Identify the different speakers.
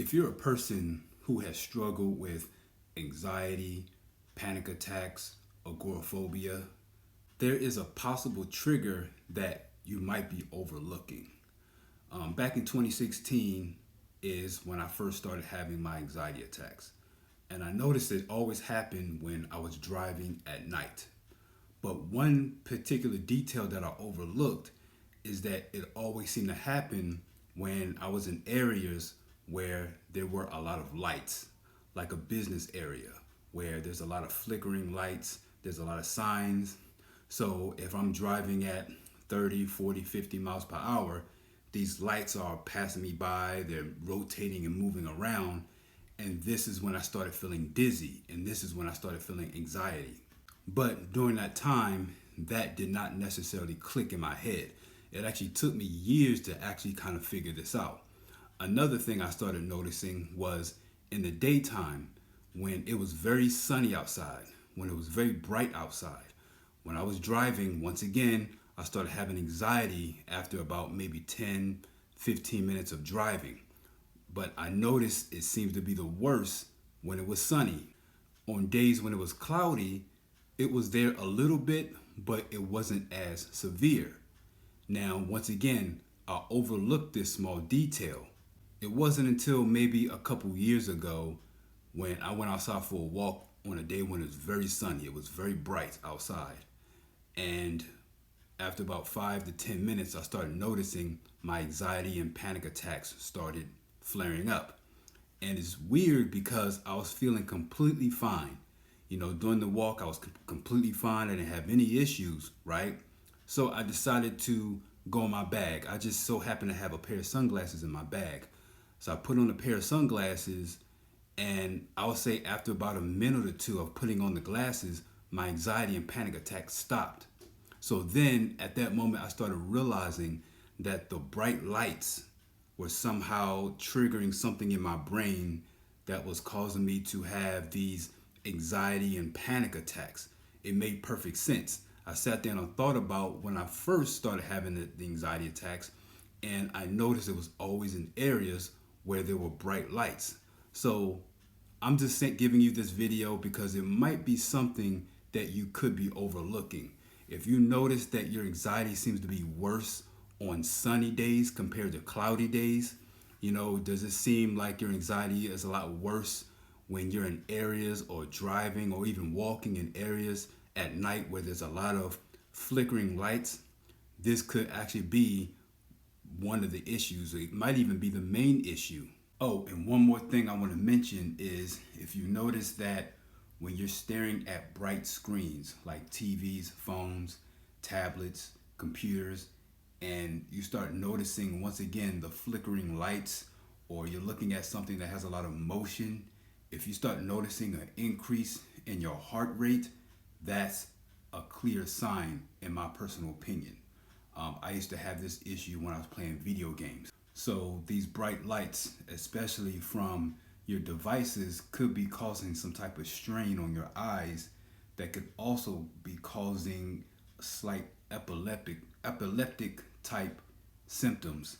Speaker 1: If you're a person who has struggled with anxiety, panic attacks, agoraphobia, there is a possible trigger that you might be overlooking. Back in 2016 is when I first started having my anxiety attacks. And I noticed it always happened when I was driving at night. But one particular detail that I overlooked is that it always seemed to happen when I was in areas where there were a lot of lights, like a business area where there's a lot of flickering lights, there's a lot of signs. So if I'm driving at 30, 40, 50 miles per hour, these lights are passing me by, they're rotating and moving around. And this is when I started feeling dizzy, and this is when I started feeling anxiety. But during that time, that did not necessarily click in my head. It actually took me years to actually kind of figure this out. Another thing I started noticing was in the daytime, when it was very sunny outside, when it was very bright outside. When I was driving, once again, I started having anxiety after about maybe 10, 15 minutes of driving. But I noticed it seems to be the worst when it was sunny. On days when it was cloudy, it was there a little bit, but it wasn't as severe. Now, once again, I overlooked this small detail. It wasn't until maybe a couple years ago when I went outside for a walk on a day when it was very sunny. It was very bright outside. And after about 5 to 10 minutes, I started noticing my anxiety and panic attacks started flaring up. And it's weird because I was feeling completely fine. During the walk, I was completely fine. I didn't have any issues, right? So I decided to go in my bag. I just so happened to have a pair of sunglasses in my bag. So I put on a pair of sunglasses, and I would say after about a minute or two of putting on the glasses, my anxiety and panic attacks stopped. So then at that moment, I started realizing that the bright lights were somehow triggering something in my brain that was causing me to have these anxiety and panic attacks. It made perfect sense. I sat there and thought about when I first started having the anxiety attacks, and I noticed it was always in areas where there were bright lights. So I'm just giving you this video because it might be something that you could be overlooking. If you notice that your anxiety seems to be worse on sunny days compared to cloudy days, does it seem like your anxiety is a lot worse when you're in areas or driving or even walking in areas at night where there's a lot of flickering lights? This could actually be one of the issues. It might even be the main issue. Oh, and one more thing I want to mention is if you notice that when you're staring at bright screens like TVs, phones, tablets, computers, and you start noticing once again the flickering lights, or you're looking at something that has a lot of motion, if you start noticing an increase in your heart rate, that's a clear sign in my personal opinion. I used to have this issue when I was playing video games. So these bright lights, especially from your devices, could be causing some type of strain on your eyes that could also be causing slight epileptic type symptoms